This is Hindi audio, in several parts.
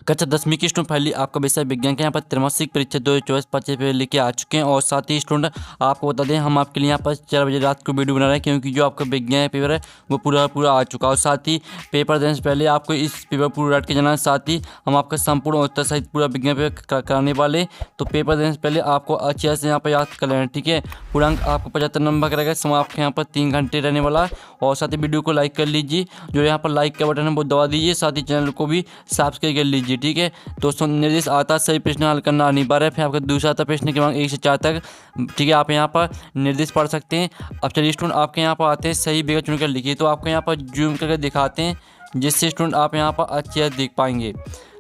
कक्षा 10वीं की स्टूडेंट फाइनली आपका विषय विज्ञान के यहाँ पर त्रैमासिक परीक्षा 2024-25 पे लेके आ चुके हैं। और साथ ही स्टूडेंट आपको बता दें, हम आपके लिए यहाँ पर 4 बजे रात को वीडियो बना रहे हैं, क्योंकि जो आपका विज्ञान पेपर है वो पूरा आ चुका है। और साथ ही पेपर देने से पहले आपको इस पेपर पूरा रट के जाना है। साथ ही हम आपका संपूर्ण उत्तर सहित पूरा विज्ञान पेपर कराने वाले, तो पेपर देने से पहले आपको अच्छे से यहाँ पर याद कर लेना, ठीक है। पूरा अंक आपको 75 नंबर का रहेगा। समय आपके यहाँ पर 3 घंटे रहने वाला है। और साथ ही वीडियो को लाइक कर लीजिए, जो यहाँ पर लाइक का बटन है वो दबा दीजिए। साथ ही चैनल को भी सब्सक्राइब कर लीजिए, ठीक है। दोस्तों, निर्देश आता सही प्रश्न हल करना अनिवार्य है। फिर आपका दूसरा आता प्रश्न क्रमांक 1 से 4 तक, ठीक है। आप यहाँ पर निर्देश पढ़ सकते हैं। अब चलिए स्टूडेंट आपके यहाँ पर आते हैं, सही विकल्प चुनकर लिखिए। तो आपको यहाँ पर जूम करके दिखाते हैं, जिससे स्टूडेंट आप यहाँ पर अच्छे से देख पाएंगे।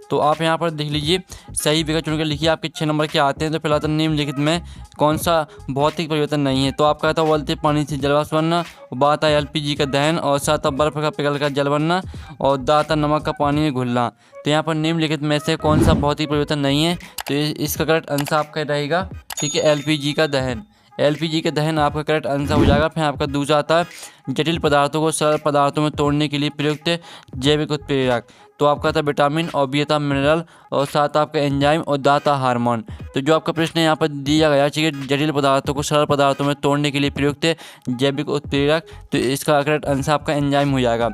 तो आप यहाँ पर देख लीजिए, सही विकल्प चुनकर लिखिए। आपके 6 नंबर के आते हैं। तो पहला तो निम्नलिखित में कौन सा भौतिक परिवर्तन नहीं है। तो आपका था उबलते पानी से जलवाष्प बनना, बात है LPG का दहन, और साथ बर्फ का पिघलकर जल बनना, और दाता नमक का पानी में घुलना। तो यहाँ पर निम्नलिखित में से कौन सा भौतिक परिवर्तन नहीं है। तो इसका करेक्ट आंसर आपका रहेगा, ठीक है, LPG का दहन। LPG का दहन आपका करेक्ट आंसर हो जाएगा। फिर आपका दूसरा आता है जटिल पदार्थों को सरल पदार्थों में तोड़ने के लिए प्रयुक्त जैविक उत्प्रेरक। तो आपका था विटामिन, और बी था मिनरल, और साथ आपका एंजाइम, और दाता हार्मोन। तो जो आपका प्रश्न यहाँ पर दिया गया, ठीक है, जटिल पदार्थों को सरल पदार्थों में तोड़ने के लिए प्रयुक्त जैविक उत्प्रेरक, तो इसका करेक्ट आंसर आपका एंजाइम हो जाएगा।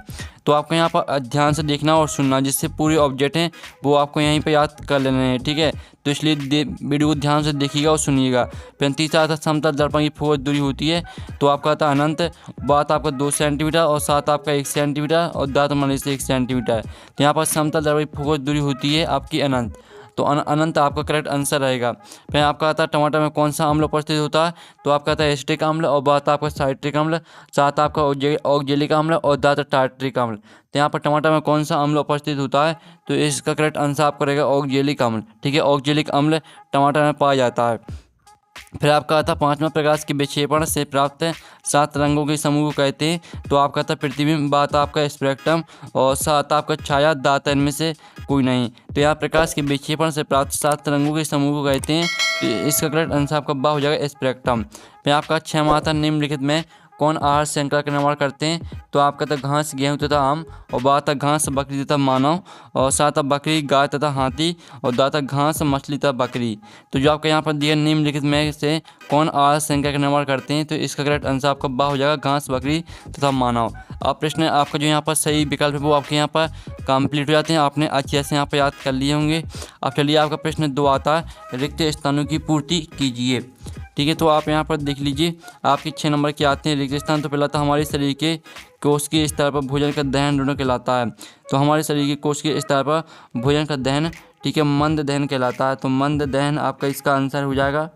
तो आपको यहाँ पर ध्यान से देखना और सुनना, जिससे पूरे ऑब्जेक्ट हैं वो आपको यहीं पर याद कर लेने हैं, ठीक है। तो इसलिए वीडियो को ध्यान से देखिएगा और सुनिएगा। फिर तीसरा था समतल दर्पण की फोकस दूरी होती है। तो आपका था अनंत, बात आपका 2 सेंटीमीटर, और साथ आपका 1 सेंटीमीटर, और दांत मणि से 1 सेंटीमीटर। तो यहाँ पर समतल दर्पण की फोकस दूरी होती है आपकी अनंत। तो अनंत आपका करेक्ट आंसर रहेगा। फिर आपका आता है टमाटर में कौन सा अम्ल उपस्थित होता है। तो आपका आता है एसिटिक अम्ल, और बात आपका साइट्रिक अम्ल, साथ आपका ऑक्जेलिक अम्ल, और दात टार्ट्रिक अम्ल। तो यहाँ पर टमाटर में कौन सा अम्ल उपस्थित होता है। तो इसका करेक्ट आंसर आपका रहेगा ऑक्जेलिक अम्ल, ठीक है। ऑक्जेलिक अम्ल टमाटर में पाया जाता है। फिर आपका आता 5वां प्रकाश के विक्षेपण से प्राप्त 7 रंगों के समूह को कहते हैं। तो आपका था प्रतिबिंब, बात आपका स्पेक्ट्रम, और साथ आपका छाया, दाता इनमें से कोई नहीं। तो यहाँ प्रकाश के विक्षेपण से प्राप्त 7 रंगों के समूह को कहते हैं। तो इसका करेक्ट आंसर आपका बा हो जाएगा स्पेक्ट्रम। फिर आपका 6वां आता निम्नलिखित में कौन आहार श्रृंखला का निर्माण करते हैं। तो आपका था घास, गेहूँ तथा आम, और बात घास, बकरी तथा मानव, और साथ बकरी, गाय तथा हाथी, और दाता घास, मछली तथा बकरी। तो जो आपका यहाँ पर दिया निम्नलिखित में से कौन आहार श्रृंखला का निर्माण करते हैं। तो इसका करेक्ट आंसर आपका बा हो जाएगा घास, बकरी तथा मानव। अब प्रश्न आपका जो यहाँ पर सही विकल्प है वो आपके यहाँ पर कंप्लीट हो जाते हैं। आपने अच्छे से यहाँ पर याद कर लिए होंगे। अब चलिए आपका प्रश्न 2 आता है, रिक्त स्थानों की पूर्ति कीजिए, ठीक है। तो आप यहाँ पर देख लीजिए, आपके 6 नंबर के आते हैं रिक्त स्थान। तो पहला था हमारे शरीर के कोश के स्तर पर भोजन का दहन दोनों कहलाता है। तो हमारे शरीर के कोश के स्तर पर भोजन का दहन, ठीक है, मंद दहन कहलाता है। तो मंद दहन आपका इसका आंसर हो जाएगा,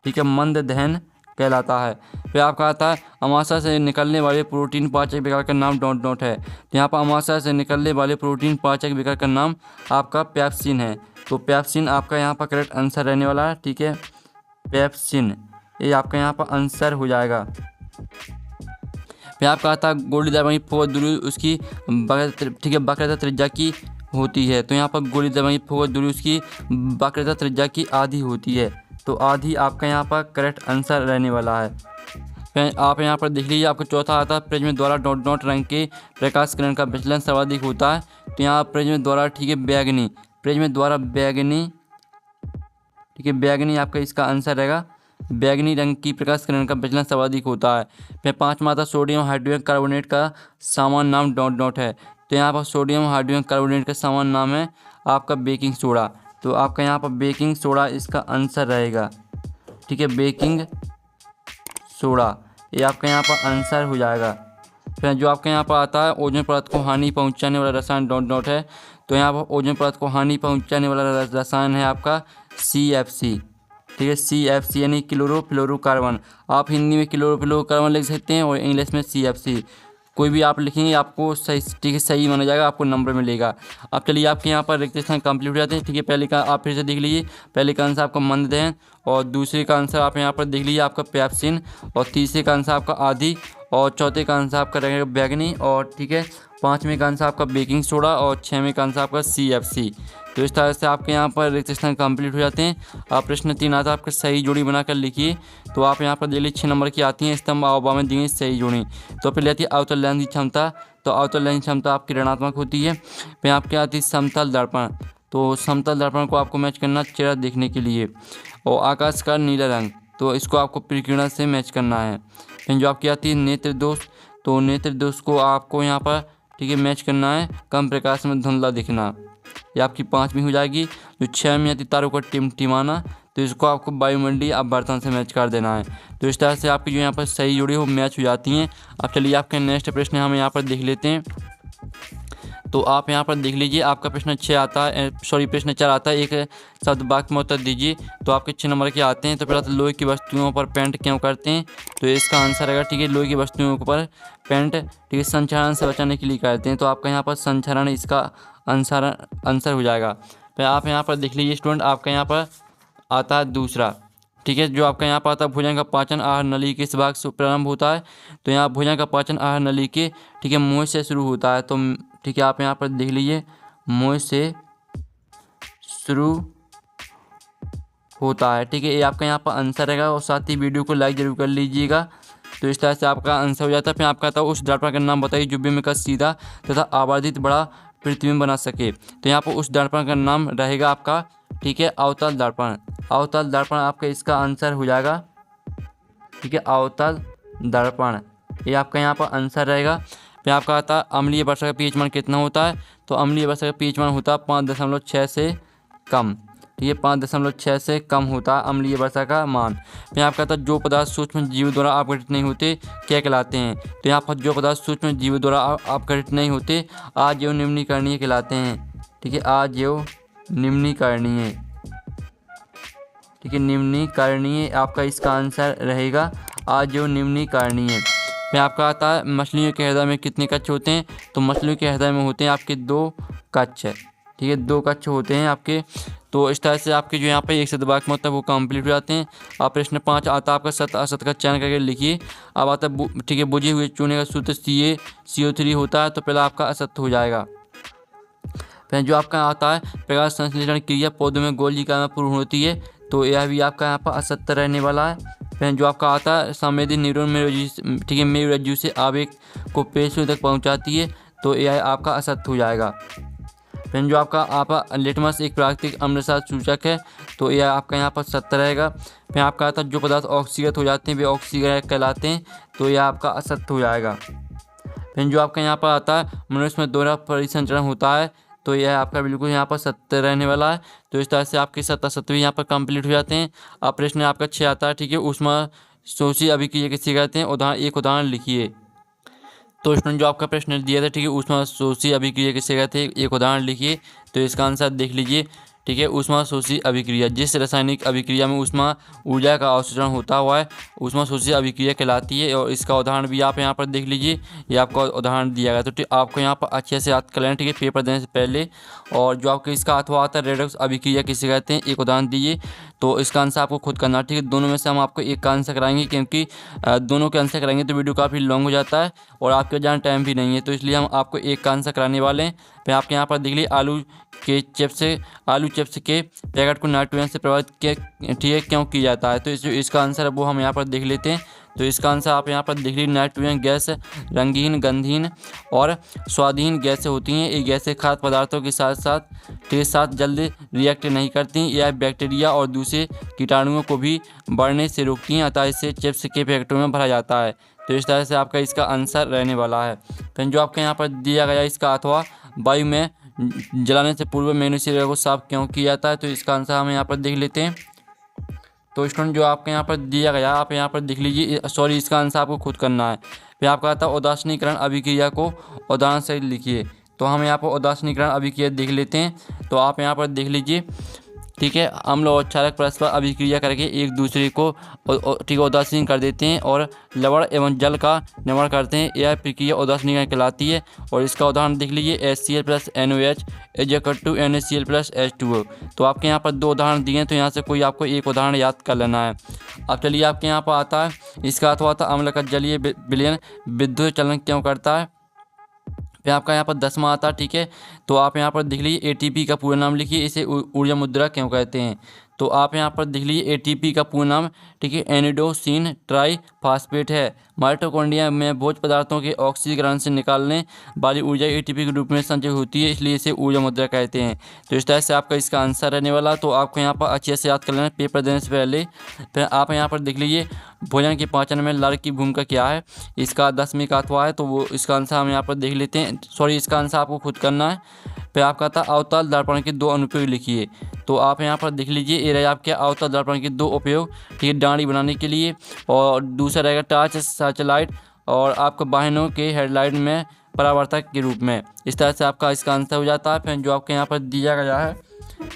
ठीक है, मंद दहन कहलाता है। फिर आपका आता है अमाशय से निकलने वाले प्रोटीन पाचक विकार का नाम डॉट डॉट है। तो यहाँ पर अमाशय से निकलने वाले प्रोटीन पाचक विकार का नाम आपका पैप्सिन है। तो पैप्सिन आपका यहाँ पर करेक्ट आंसर रहने वाला है, ठीक है, पैप्सिन, ये आपका यहाँ पर आंसर हो जाएगा। फिर आपका आता है गोली दर्पण की फोकस दूरी उसकी ठीक है वक्रता त्रिज्या की होती है। तो यहाँ पर गोली दर्पण की फोकस दूरी उसकी वक्रता त्रिज्या की आधी होती है। तो आधी आपका यहाँ पर करेक्ट आंसर रहने वाला है। फिर आप यहाँ पर देख लीजिए, आपका चौथा आता है प्रिज्म द्वारा डॉट डॉट रंग के प्रकाश किरण का विचलन सर्वाधिक होता है। तो यहाँ प्रिज्म द्वारा, ठीक है, बैगनी, प्रिज्म द्वारा बैगनी, ठीक है, बैगनी आपका इसका आंसर रहेगा। बैगनी रंग की प्रकाश किरण का विचलन सर्वाधिक होता है। फिर 5वां आता सोडियम हाइड्रोजन कार्बोनेट का सामान्य नाम डॉट डॉट है। तो यहाँ पर सोडियम हाइड्रोजन कार्बोनेट का सामान्य नाम है आपका बेकिंग सोडा। तो आपका यहाँ पर बेकिंग सोडा इसका आंसर रहेगा, ठीक है, बेकिंग सोडा, ये आपका यहाँ पर आंसर हो जाएगा। फिर जो आपके यहाँ पर आता है ओजोन परत को हानि पहुँचाने वाला रसायन डॉट डॉट है। तो यहाँ पर ओजोन परत को हानि पहुँचाने वाला रसायन है आपका CFC, ठीक है, CFC यानी क्लोरोफ्लोरोकार्बन। आप हिंदी में क्लोरोफ्लोरोकार्बन लिख सकते हैं और इंग्लिश में CFC, कोई भी आप लिखेंगे आपको सही, ठीक है, सही माना जाएगा, आपको नंबर मिलेगा। अब चलिए आपके यहाँ पर रिक्त स्थान कंप्लीट हो जाते हैं, ठीक है। पहले का आप फिर से देख लीजिए, पहले का आंसर आपका मंद दहन, और दूसरे का आंसर आप यहाँ पर देख लीजिए आपका पैप्सिन, और तीसरे का आंसर आपका आधी, और चौथे का आंसर आपका रहेगा बैगनी, और ठीक है, 5वें का आंसर आपका बेकिंग सोडा, और 6वें का आंसर आपका CFC। तो इस तरह से आपके यहाँ पर रिक्त स्थान कंप्लीट हो जाते हैं। आप प्रश्न 3 आता है आपका सही जोड़ी बनाकर लिखिए। तो आप यहाँ पर देख लीजिए 6 नंबर की आती हैं स्तंभ अवयव में दी गई सही जोड़ी। तो पहले आती है अवतल लेंस की क्षमता। तो अवतल लेंस क्षमता आपकी ऋणात्मक होती है। फिर आपके आती है समतल दर्पण। तो समतल दर्पण को आपको मैच करना चेहरा देखने के लिए। और आकाश का नीला रंग, तो इसको आपको प्रकीर्णन से मैच करना है। फिर जो आपकी आती है नेत्र दोष, तो नेत्र दोष को आपको यहाँ पर ठीक है मैच करना है कम प्रकाश में धुंधला दिखना। ये आपकी 5वीं हो जाएगी। जो 6 में आती तारों का टिमटिमाना, तो इसको आपको वायुमंडलीय अपवर्तन से मैच कर देना है। तो इस तरह से आपकी जो यहाँ पर सही जोड़ी वो मैच हो जाती हैं। अब चलिए आपके नेक्स्ट प्रश्न हम यहाँ पर देख लेते हैं। तो आप यहाँ पर देख लीजिए, आपका प्रश्न 6 आता है, प्रश्न 4 आता है। एक शब्द वाक्य में उत्तर दीजिए। तो आपके 6 नंबर के आते हैं। तो पहला तो लोहे की वस्तुओं पर पेंट क्यों करते हैं, तो इसका आंसर रहेगा ठीक है लोहे की वस्तुओं पर पेंट ठीक है संक्षारण से बचाने के लिए करते हैं। तो आपका यहाँ पर संक्षारण इसका आंसर हो जाएगा। फिर आप यहाँ पर देख लीजिए स्टूडेंट, आपका यहाँ पर आता है दूसरा ठीक है। जो आपका यहाँ पर आता है भोजन का पाचन आहार नली के इस भाग से प्रारंभ होता है। तो यहाँ भोजन का पाचन आहार नली के ठीक है मुँह से शुरू होता है। तो ठीक है आप यहाँ पर देख लीजिए मुँह से शुरू होता है ठीक है। ये आपका यहाँ पर आंसर रहेगा। और साथ ही वीडियो को लाइक जरूर कर लीजिएगा। तो इस तरह से आपका आंसर हो जाता है। फिर आपका आता है उस दर्पण का नाम बताइए जो बीम का सीधा तथा आवर्धित बड़ा प्रतिबिंब बना सके। तो यहाँ पर उस दर्पण का नाम रहेगा आपका ठीक है अवतल दर्पण। अवतल दर्पण आपका इसका आंसर हो जाएगा ठीक है अवतल दर्पण, ये आपका यहाँ पर आंसर रहेगा। फिर आपका आता है अम्लीय वर्षा का पीएच मान कितना होता है। तो अम्लीय वर्षा का पीएच मान होता है 5.6 से कम ठीक है 5.6 से कम होता है अम्लीय वर्षा का मान। फिर आपका आता है जो पदार्थ सूक्ष्म जीव द्वारा अपघटित नहीं होते क्या कहलाते हैं। तो यहाँ पर जो पदार्थ सूक्ष्म जीव द्वारा अपघटित नहीं होते अजैव निम्नीकरणीय कहलाते हैं ठीक है अजैव निम्नीकरणीय ठीक है निम्नीकरणीय आपका इसका आंसर रहेगा अजैव निम्नीकरणीय। फिर आपका आता है मछलियों के हृदय में कितने कक्ष होते हैं। तो मछलियों के हृदय में होते हैं आपके 2 कक्ष ठीक है 2 कक्ष होते हैं आपके। तो इस तरह से आपके जो यहाँ पे एक शब्द वाक्य मतलब वो कंप्लीट हो जाते हैं। अब प्रश्न 5 आता है आपका सत्य असत्य का चयन करके लिखिए। अब आता है ठीक है बुझे हुए चूने का सूत्र CO3 होता है। तो पहला आपका असत्य हो जाएगा। फिर जो आपका आता है प्रकाश संश्लेषण क्रिया पौधों में गोलिका में पूर्ण होती है। तो यह भी आपका यहाँ पर असत्य रहने वाला है। फिर जो आपका आता है संवेदी न्यूरॉन में ठीक है मेरुरज्जु से आवेग को पेशियों तक पहुँचाती है। तो यह आपका असत्य हो जाएगा। फिर जो आपका लिटमस एक प्राकृतिक अम्लसार सूचक है। तो यह आपका यहाँ पर सत्य रहेगा। फिर आपका आता है जो पदार्थ ऑक्सीकृत हो जाते हैं वे ऑक्सीकृत कहलाते हैं। तो यह आपका असत्य हो जाएगा। फिर जो आपका यहाँ पर आता है मनुष्य में दोहरा परिसंचरण होता है। तो यह आपका बिल्कुल यहाँ पर सत्य रहने वाला है। तो इस तरह से आपके 7 यहाँ पर कंप्लीट हो जाते हैं। अब प्रश्न आपका 6 आता है ठीक है ऊष्मा शोषी अभिक्रिया किसे कहते हैं, एक उदाहरण लिखिए। तो इसमें जो आपका प्रश्न दिया था ठीक है ऊष्मा शोषी अभिक्रिया किसे कहते हैं, एक उदाहरण लिखिए। तो इसका आंसर देख लीजिए ठीक है ऊष्मा शोषी अभिक्रिया जिस रासायनिक अभिक्रिया में ऊष्मा ऊर्जा का अवशोषण होता हुआ है ऊष्मा शोषी अभिक्रिया कहलाती है। और इसका उदाहरण भी आप यहाँ पर देख लीजिए, ये आपका उदाहरण दिया गया। तो ठीक आपको यहाँ पर अच्छे से याद कर लेना ठीक है पेपर देने से पहले। और जो आपके इसका अथवा आता है रेडॉक्स अभिक्रिया किसे कहते हैं, एक उदाहरण दीजिए। तो इसका आंसर आपको खुद करना ठीक है। दोनों में से हम आपको एक का आंसर कराएंगे क्योंकि दोनों के आंसर कराएंगे तो वीडियो काफ़ी लॉन्ग हो जाता है और आपके ज़्यादा टाइम भी नहीं है। तो इसलिए हम आपको एक का आंसर कराने वाले हैं। फिर आपके यहाँ पर देख लीजिए आलू चिप्स के पैकेट को नाइट्रोजन से प्रभावित ठीक है क्यों किया जाता है। तो इसका आंसर वो हम यहाँ पर देख लेते हैं। तो इसका आंसर आप यहाँ पर देख लीजिए नाइट्रोजन गैस रंगीन गंधहीन और स्वादहीन गैसें होती हैं। ये गैसें खाद्य पदार्थों के साथ जल्दी रिएक्ट नहीं करती, यह बैक्टीरिया और दूसरे कीटाणुओं को भी बढ़ने से रोकती हैं, अतः इसे चिप्स के पैकेटों में भरा जाता है। तो इस तरह से आपका इसका आंसर रहने वाला है। फिर जो आपके यहाँ पर दिया गया इसका अथवा वायु में जलाने से पूर्व मैग्नीशियम को साफ क्यों किया जाता है। तो इसका आंसर हम यहाँ पर देख लेते हैं। तो स्टूडेंट जो आपके यहाँ पर दिया गया आप यहाँ पर देख लीजिए, सॉरी इसका आंसर आपको खुद करना है। फिर आपका आता है उदासीनीकरण अभिक्रिया को उदाहरण से लिखिए। तो हम यहाँ पर उदासीनीकरण अभिक्रिया देख लेते हैं। तो आप यहाँ पर देख लीजिए ठीक है अम्ल और क्षारक परस्पर अभिक्रिया करके एक दूसरे को ठीक है उदासीन कर देते हैं और लवण एवं जल का निर्माण करते हैं, यह प्रक्रिया उदासीनीकरण कहलाती है। और इसका उदाहरण देख लीजिए HCl + NOH = NaCl + H2O। तो आपके यहाँ पर 2 उदाहरण दिए हैं, तो यहाँ से कोई आपको एक उदाहरण याद कर लेना है। अब चलिए आपके यहाँ पर आता है इसका अथवा आता अम्ल का जलीय विलयन विद्युत चलन क्यों करता है। फिर आपका यहाँ पर 10वां आता है ठीक है। तो आप यहाँ पर देख लीजिए ATP का पूरा नाम लिखिए, इसे ऊर्जा मुद्रा क्यों कहते हैं। तो आप यहाँ पर देख लीजिए एटीपी का पूर्ण नाम, ठीक है, एनिडोसिन ट्राईफॉस्फेट है। माइटोकॉन्ड्रिया में भोज्य पदार्थों के ऑक्सीकरण से निकालने वाली ऊर्जा एटीपी के रूप में संचय होती है, इसलिए इसे ऊर्जा मुद्रा कहते हैं। तो इस तरह से आपका इसका आंसर रहने वाला। तो आपको यहाँ पर अच्छे से याद कर लेना पेपर देने से पहले। फिर आप यहाँ पर देख लीजिए भोजन के पाचन में लार की भूमिका क्या है, इसका 10वीं का अथवा है, तो वो इसका आंसर हम यहाँ पर देख लेते हैं। सॉरी, इसका आंसर आपको खुद करना है। फिर आपका था अवतल दर्पण के 2 अनुप्रयोग लिखिए। तो आप यहाँ पर देख लीजिए ये रहे आपके अवतल दर्पण के 2 उपयोग, ठीक है, डांडी बनाने के लिए, और दूसरा रहेगा टॉर्च सर्चलाइट और आपको वाहनों के हेडलाइट में परावर्तक के रूप में। इस तरह से आपका इसका आंसर हो जाता है। फिर जो आपके यहाँ पर दिया गया है,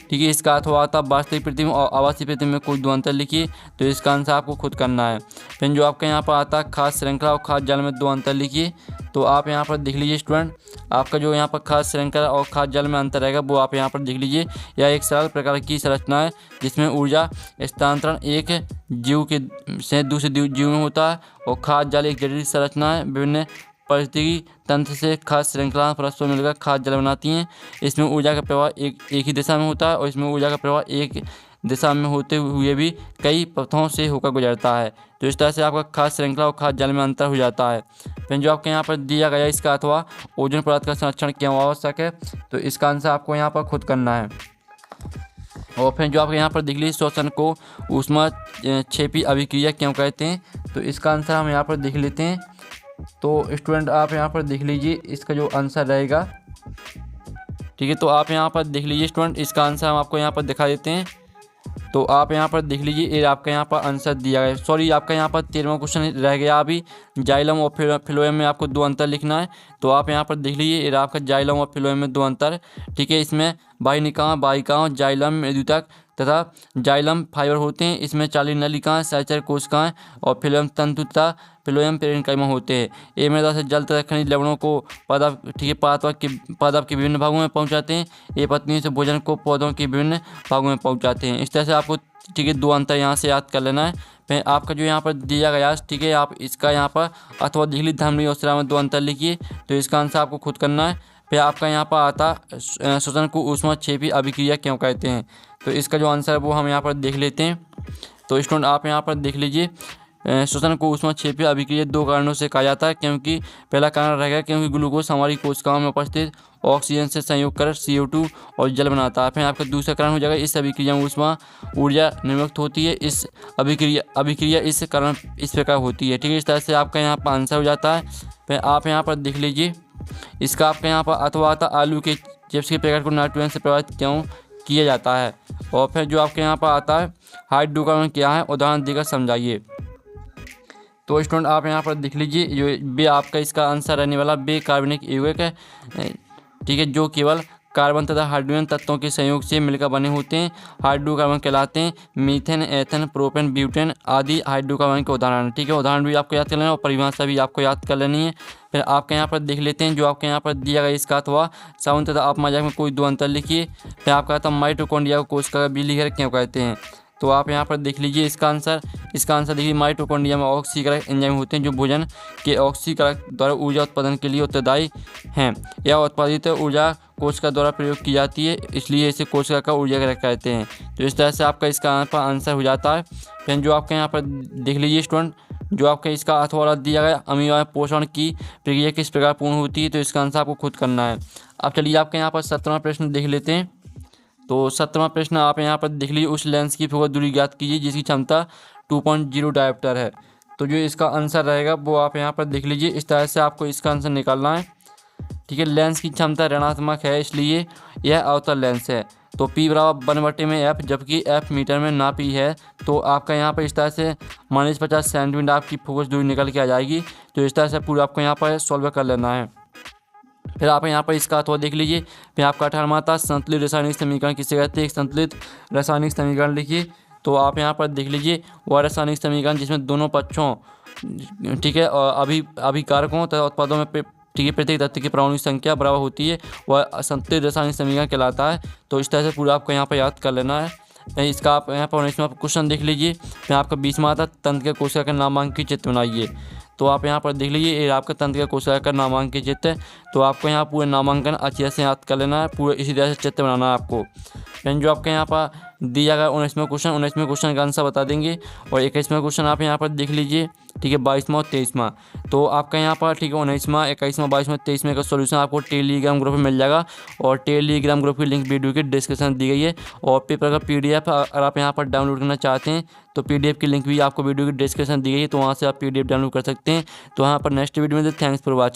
ठीक है, इसका अथवा आता है वास्तविक पृथ्वी और आवासीय पृथ्वी में कोई 2 अंतर लिखिए। तो इसका आंसर आपको खुद करना है। फिर जो आपके यहाँ पर आता है खाद्य श्रृंखला और खाद्य जाल में 2 अंतर लिखिए। तो आप यहाँ पर देख लीजिए स्टूडेंट, आपका जो यहाँ पर खाद्य श्रृंखला और खाद्य जाल में अंतर रहेगा वो आप यहाँ पर देख लीजिए। यह एक सरल प्रकार की संरचना है जिसमें ऊर्जा स्थानांतरण एक जीव के से दूसरे जीव में होता है, और खाद्य जाल एक जटिल संरचना है। विभिन्न पारिस्थितिकी तंत्र से खाद्य श्रृंखला परस्पर मिलकर खाद्य जल बनाती हैं। इसमें ऊर्जा का प्रवाह एक ही दिशा में होता है, और इसमें ऊर्जा का प्रवाह एक दिशा में होते हुए भी कई पथों से होकर गुजरता है। तो इस तरह से आपका खाद्य श्रृंखला और खाद्य जल में अंतर हो जाता है। फिर जो आपके यहाँ पर दिया गया इसका अथवा ओजोन परत का संरक्षण क्यों आवश्यक है, तो इसका आंसर आपको यहाँ पर खुद करना है। और फिर जो आपके यहाँ पर देख लीजिए श्वसन को ऊष्माक्षेपी अभिक्रिया क्यों कहते हैं, तो इसका आंसर हम यहाँ पर देख लेते हैं। तो स्टूडेंट आप यहाँ पर देख लीजिए इसका जो आंसर रहेगा, ठीक है, तो आप यहाँ पर देख लीजिए स्टूडेंट इसका आंसर हम आपको यहाँ पर दिखा देते हैं। तो आप यहाँ पर देख लीजिए ये आपका यहाँ पर आंसर दिया गया। सॉरी, आपका यहाँ पर 13वां क्वेश्चन रह गया अभी। जाइलम और फिलोएम में आपको 2 अंतर लिखना है। तो आप यहाँ पर देख लीजिए ये आपका जाइलम और फिलोएम में 2 अंतर, ठीक है। इसमें बाह्यनिकाय बाह्यिकाओं जाइलम मृदुतक तथा जाइलम फाइबर होते हैं। इसमें 40 नलिकाएं, सहचर कोशिकाएं और फिलोएम तंतु तथा फिलोएम पेरेन्काइमा होते हैं। ये मृदा से जल तथा खनिज लवणों को पादप, ठीक है, पादप के विभिन्न भागों में पहुंचाते हैं। ये पत्नियों से भोजन को पौधों के विभिन्न भागों में पहुंचाते हैं। इस तरह से आपको, ठीक है, 2 अंतर यहाँ से याद कर लेना है। फिर आपका जो यहाँ पर दिया गया, ठीक है, आप इसका यहाँ पर अथवा दिखली धमनी और सिरा में 2 अंतर लिखिए। तो इसका आंसर आपको खुद करना है। फिर आपका यहाँ पर आता श्वसन को ऊष्माक्षेपी अभिक्रिया क्यों कहते हैं, तो इसका जो आंसर है वो हम यहाँ पर देख लेते हैं। तो स्टूडेंट आप यहाँ पर देख लीजिए श्वसन को ऊष्माक्षेपी अभिक्रिया 2 कारणों से कहा जाता है। क्योंकि पहला कारण रहेगा क्योंकि ग्लूकोज हमारी कोशिकाओं में उपस्थित ऑक्सीजन से संयोग कर CO2 और जल बनाता है। फिर आपका दूसरा कारण हो जाएगा इस अभिक्रिया में ऊर्जा निर्मुक्त होती है। इस अभिक्रिया इस कारण इस प्रकार होती है, ठीक है। इस तरह से आपका यहाँ पर आंसर हो जाता है। फिर आप यहाँ पर देख लीजिए इसका आपका यहाँ पर अथवा आता आलू के चिप्स के पैकेट को नाइट्रोजन से प्रभावित क्यों किया जाता है। और फिर जो आपके यहाँ पर आता है हाइड्रोकार्बन क्या है, उदाहरण देकर समझाइए। तो स्टूडेंट आप यहाँ पर देख लीजिए जो बे आपका इसका आंसर रहने वाला बे कार्बनिक यौगिक है, ठीक है, जो केवल कार्बन तथा हाइड्रोजन तत्वों के संयोग से मिलकर बने होते हैं। हाइड्रोकार्बन कहलाते हैं। मीथेन, एथेन, प्रोपेन, ब्यूटेन आदि हाइड्रोकार्बन के उदाहरण हैं, ठीक है। उदाहरण भी आपको याद कर लेना है और परिभाषा भी आपको याद कर लेनी है। फिर आपके यहाँ पर देख लेते हैं जो आपके यहाँ पर दिया गया इसका अथवा साउन तथा अपमाजक में कोई 2 अंतर लिखिए। फिर आपका आता माइटोकॉन्ड्रिया को कोशिका का बिजली घर क्यों कहते हैं। तो आप यहाँ पर देख लीजिए इसका आंसर देखिए माइटोकॉन्ड्रिया में ऑक्सीकरण एंजाइम होते हैं जो भोजन के ऑक्सीकरण द्वारा ऊर्जा उत्पादन के लिए उत्तरदायी हैं। यह उत्पादित ऊर्जा कोशिका द्वारा प्रयोग की जाती है, इसलिए इसे कोशिका का ऊर्जा घटक कहते हैं। तो इस तरह से आपका इसका आंसर हो जाता है। फिर जो आपके यहाँ पर देख लीजिए स्टूडेंट जो आपका इसका अथवा दिया गया अमीबा में पोषण की प्रक्रिया किस प्रकार पूर्ण होती है, तो इसका आंसर आपको खुद करना है। अब चलिए आपके यहाँ पर 17वां प्रश्न देख लेते हैं। तो 17वां प्रश्न आप यहाँ पर देख लीजिए उस लेंस की फोकस दूरी ज्ञात कीजिए जिसकी क्षमता 2.0 डायोप्टर है। तो जो इसका आंसर रहेगा वो आप यहाँ पर देख लीजिए। इस तरह से आपको इसका आंसर निकालना है, ठीक है। लेंस की क्षमता ऋणात्मक है इसलिए यह अवतल लेंस है। तो P बराबर 1/f, जबकि f मीटर में नापी है। तो आपका यहाँ पर इस तरह से -50 सेंटीमीटर आपकी फोकस दूरी निकल के आ जाएगी। तो इस तरह से पूरा आपको यहाँ पर सॉल्व कर लेना है। फिर आप यहाँ पर इसका अथवा देख लीजिए। फिर आपका 18वां था संतुलित रासायनिक समीकरण किसे कहते हैं। एक संतुलित रासायनिक समीकरण लिखिए। तो आप यहाँ पर देख लीजिए वह रासायनिक समीकरण जिसमें दोनों पक्षों, ठीक है, और अभिकारकों तथा उत्पादों में, ठीक है, प्रत्येक तत्व की परमाणु संख्या बराबर होती है, वह संतुलित रासायनिक समीकरण कहलाता है। तो इस तरह से पूरा आपको यहाँ पर याद कर लेना है। इसका आप यहाँ पर 19वां क्वेश्चन देख लीजिए। फिर आपका 20वां आता तंत्र के कोशिका का नामांकित चित्र बनाइए। तो आप यहाँ पर देख लीजिए ये आपका तंत्र का कोशिका का नामांकित चित्र है। तो आपको यहाँ पूरे नामांकन अच्छे से याद कर लेना है, पूरे इसी तरह से चित्र बनाना है आपको। फ्रेंड जो आपके यहाँ पर दिया गया 19वां क्वेश्चन का आंसर बता देंगे। और 21वां क्वेश्चन आप यहाँ पर देख लीजिए, ठीक है, 22वां और 23वां। तो आपका यहाँ पर, ठीक है, 19वां, 21वां, 22वां, 23वां का सॉल्यूशन आपको टेलीग्राम ग्रुप में मिल जाएगा। और टेलीग्राम ग्रुप की लिंक वीडियो के डिस्क्रिप्शन दी गई है। और पेपर का PDF अगर आप यहाँ पर डाउनलोड करना चाहते हैं तो PDF की लिंक भी आपको वीडियो की डिस्क्रिप्शन दी गई है, तो वहाँ से आप PDF डाउनलोड कर सकते हैं। तो वहाँ पर नेक्स्ट वीडियो में, थैंक्स फॉर वॉचिंग।